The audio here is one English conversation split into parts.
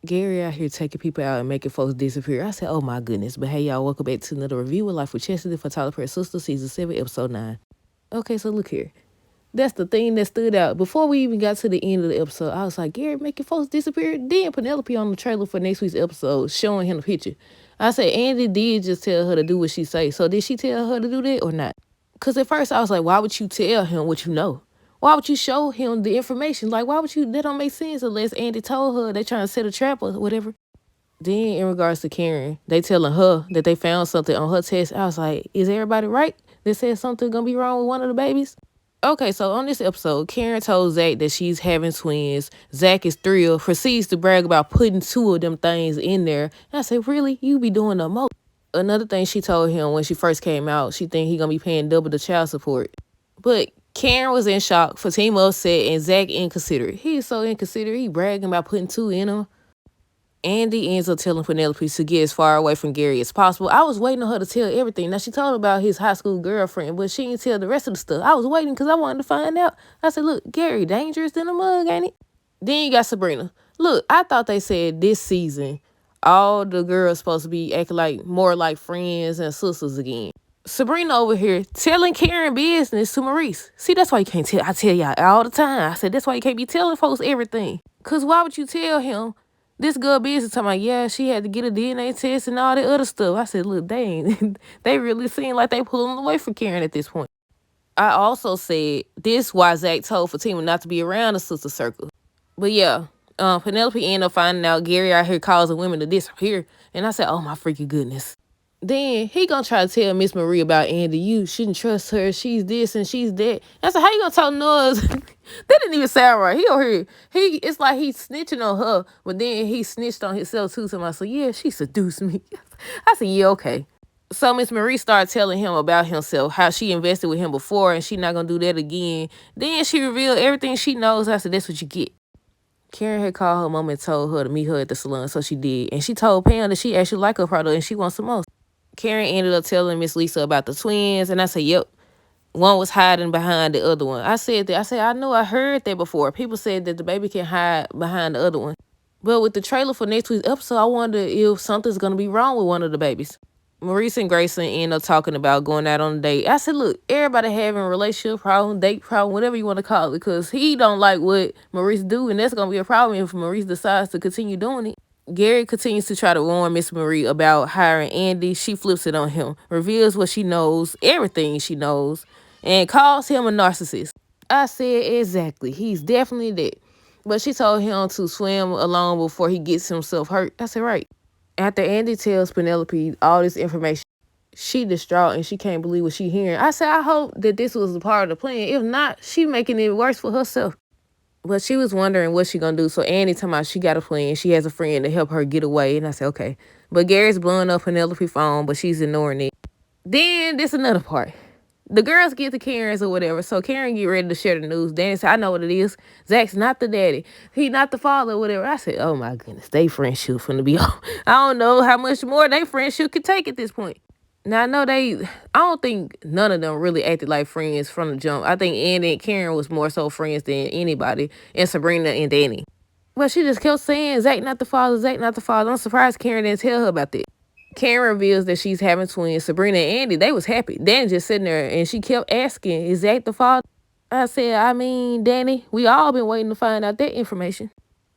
Gary out here taking people out and making folks disappear. I said, oh my goodness. But hey, y'all, welcome back to another review of Life with Chastity for Tyler Perry Sistas, Season 7, Episode 9. Okay, so look here. That's the thing that stood out. Before we even got to the end of the episode, I was like, Gary making folks disappear. Then Penelope on the trailer for next week's episode showing him the picture. I said, Andy did just tell her to do what she say. So did she tell her to do that or not? Because at first I was like, why would you tell him what you know? Why would you show him the information? Like, why would you? That don't make sense unless Andy told her they trying to set a trap or whatever. Then in regards to Karen, they telling her that they found something on her test. I was like, is everybody right? They said something gonna be wrong with one of the babies? Okay, so on this episode, Karen told Zach that she's having twins. Zach is thrilled, proceeds to brag about putting two of them things in there. And I said, really? You be doing the most. Another thing she told him when she first came out, she think he gonna be paying double the child support. But Karen was in shock, Fatima upset, and Zach inconsiderate. He's so inconsiderate, he bragging about putting two in him. Andy ends up telling Penelope to get as far away from Gary as possible. I was waiting on her to tell everything. Now, she told about his high school girlfriend, but she didn't tell the rest of the stuff. I was waiting because I wanted to find out. I said, look, Gary, dangerous than a mug, ain't it? Then you got Sabrina. Look, I thought they said this season, all the girls supposed to be acting like more like friends and sisters again. Sabrina over here telling Karen business to Maurice. See, that's why you can't tell. I tell y'all all the time. I said, that's why you can't be telling folks everything. Because why would you tell him this girl business talking about, yeah, she had to get a DNA test and all that other stuff. I said, look, they ain't, they really seem like they pulling away from Karen at this point. I also said this why Zach told Fatima not to be around the sister circle. But yeah, Penelope ended up finding out Gary out here causing women to disappear. And I said, oh my freaking goodness. Then he gonna try to tell Miss Marie about Andy. You shouldn't trust her. She's this and she's that. I said, how you gonna talk noise? That didn't even sound right. He over here. It's like he's snitching on her, but then he snitched on himself too. So I said, yeah, she seduced me. I said, yeah, okay. So Miss Marie started telling him about himself, how she invested with him before and she not gonna do that again. Then she revealed everything she knows. I said, that's what you get. Karen had called her mom and told her to meet her at the salon, so she did. And she told Pam that she actually liked her product and she wants some more. Karen ended up telling Miss Lisa about the twins, and I said, yep, one was hiding behind the other one. I said that. I said, I know I heard that before. People said that the baby can hide behind the other one. But with the trailer for next week's episode, I wonder if something's going to be wrong with one of the babies. Maurice and Grayson ended up talking about going out on a date. I said, look, everybody having a relationship problem, date problem, whatever you want to call it, because he don't like what Maurice do, and that's going to be a problem if Maurice decides to continue doing it. Gary continues to try to warn Miss Marie about hiring Andy. She flips it on him, reveals what she knows, everything she knows, and calls him a narcissist. I said, exactly. He's definitely that. But she told him to swim alone before he gets himself hurt. I said, right. After Andy tells Penelope all this information, she distraught and she can't believe what she hearing. I said, I hope that this was a part of the plan. If not, she making it worse for herself. But she was wondering what she gonna do. So Annie talking about she got a plan. She has a friend to help her get away. And I said, okay. But Gary's blowing up Penelope's phone, but she's ignoring it. Then this another part. The girls get to Karen's or whatever. So Karen get ready to share the news. Danny said, I know what it is. Zach's not the daddy. He not the father or whatever. I said, oh my goodness. They friendship finna be on. I don't know how much more they friendship could take at this point. Now, I don't think none of them really acted like friends from the jump. I think Andy and Karen was more so friends than anybody, and Sabrina and Danny. But she just kept saying, Zach not the father, Zach not the father. I'm surprised Karen didn't tell her about that. Karen reveals that she's having twins. Sabrina and Andy, they was happy. Danny just sitting there, and she kept asking, is Zach the father? I said, I mean, Danny, we all been waiting to find out that information.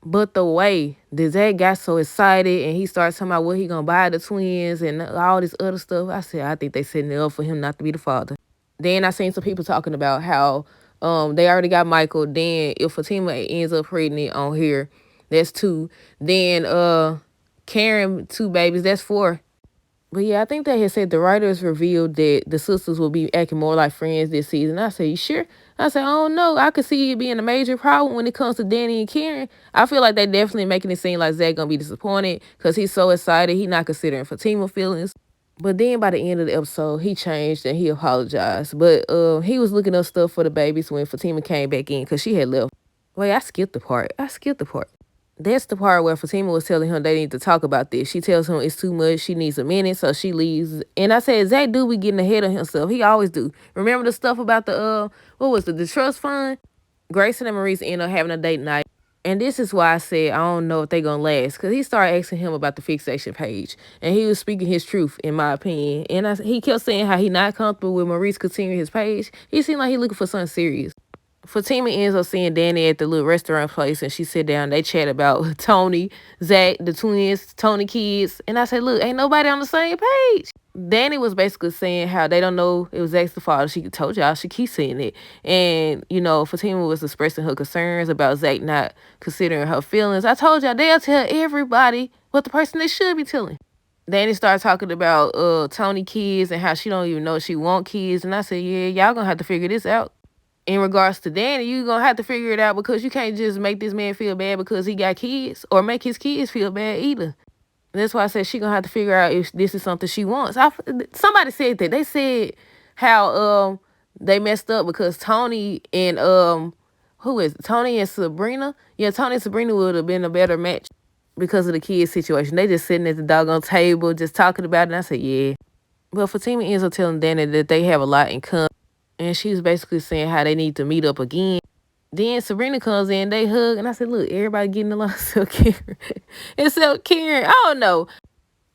But the way that Zach got so excited and he started talking about what he gonna buy the twins and all this other stuff, I said, I think they setting it up for him not to be the father. Then I seen some people talking about how they already got Michael. Then if Fatima ends up pregnant on here, that's 2. Then Karen, 2 babies, that's 4. But yeah, I think they had said the writers revealed that the sisters will be acting more like friends this season. I said, you sure? I said, I don't know. I could see it being a major problem when it comes to Danny and Karen. I feel like they definitely making it seem like Zach gonna be disappointed because he's so excited. He not considering Fatima feelings. But then by the end of the episode, he changed and he apologized. But he was looking up stuff for the babies when Fatima came back in because she had left. Wait, I skipped the part. That's the part where Fatima was telling him they need to talk about this. She tells him it's too much. She needs a minute, so she leaves. And I said, Zach do be getting ahead of himself. He always do. Remember the stuff about the, what was it, the trust fund? Grayson and Maurice end up having a date night. And this is why I said I don't know if they gonna last. Cause he started asking him about the fixation page. And he was speaking his truth, in my opinion. And he kept saying how he not comfortable with Maurice continuing his page. He seemed like he looking for something serious. Fatima ends up seeing Danny at the little restaurant place, and she sit down. They chat about Tony, Zach, the twins, Tony kids. And I said, look, ain't nobody on the same page. Danny was basically saying how they don't know it was Zach's the father. She told y'all she keeps saying it. And, Fatima was expressing her concerns about Zach not considering her feelings. I told y'all they'll tell everybody what the person they should be telling. Danny started talking about Tony kids and how she don't even know she want kids. And I said, yeah, y'all gonna have to figure this out. In regards to Danny, you gonna have to figure it out because you can't just make this man feel bad because he got kids or make his kids feel bad either. That's why I said she gonna have to figure out if this is something she wants. Somebody said that. They said how they messed up because Tony and who is it? Tony and Sabrina? Yeah, Tony and Sabrina would have been a better match because of the kids situation. They just sitting at the doggone table just talking about it. And I said, yeah. But Fatima ends up telling Danny that they have a lot in common. And she was basically saying how they need to meet up again. Then Sabrina comes in, they hug, and I said, look, everybody getting along except Karen. Except Karen, I don't know.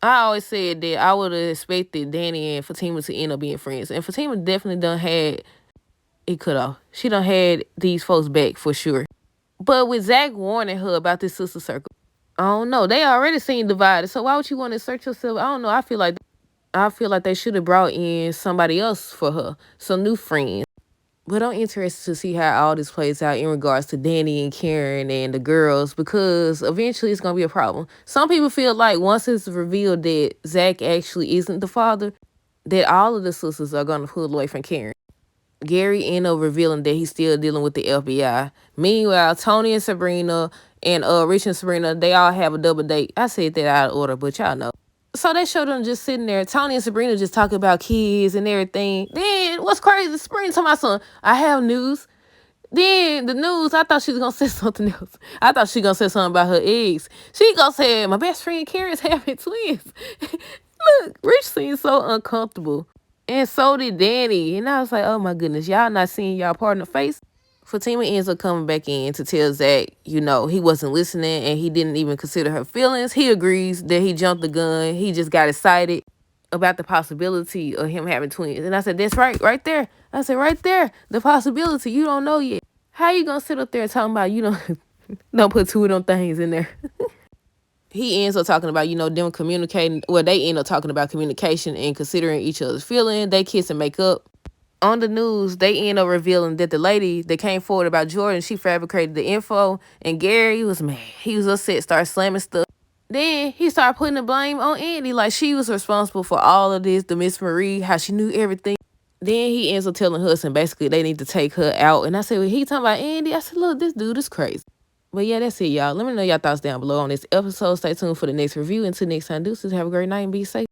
I always said that I would have expected Danny and Fatima to end up being friends. And Fatima definitely done had it cut off. She done had these folks back for sure. But with Zach warning her about this sister circle, I don't know. They already seem divided. So why would you want to search yourself? I don't know. I feel like they should have brought in somebody else for her, some new friends. But I'm interested to see how all this plays out in regards to Danny and Karen and the girls, because eventually it's going to be a problem. Some people feel like once it's revealed that Zach actually isn't the father, that all of the sisters are going to pull away from Karen. Gary ended up revealing that he's still dealing with the FBI. Meanwhile, Tony and Sabrina and Rich and Sabrina, they all have a double date. I said that out of order, but y'all know. So they showed them just sitting there. Tony and Sabrina just talking about kids and everything. Then what's crazy? Sabrina told my son, I have news. Then the news, I thought she was going to say something else. I thought she was going to say something about her eggs. She going to say, my best friend Karen's having twins. Look, Rich seemed so uncomfortable. And so did Danny. And I was like, oh my goodness, y'all not seeing y'all partner face? Fatima ends up coming back in to tell Zach, he wasn't listening and he didn't even consider her feelings. He agrees that he jumped the gun. He just got excited about the possibility of him having twins. And I said, that's right there. I said, right there, the possibility. You don't know yet. How you going to sit up there talking about don't put two of them things in there? He ends up talking about, them communicating. Well, they end up talking about communication and considering each other's feelings. They kiss and make up. On the news, they end up revealing that the lady that came forward about Jordan, she fabricated the info. And Gary was mad. He was upset, started slamming stuff. Then he started putting the blame on Andy. Like she was responsible for all of this, the Miss Marie, how she knew everything. Then he ends up telling Hudson basically they need to take her out. And I said, well, he talking about Andy? I said, look, this dude is crazy. But yeah, that's it, y'all. Let me know y'all thoughts down below on this episode. Stay tuned for the next review. Until next time, deuces. Have a great night and be safe.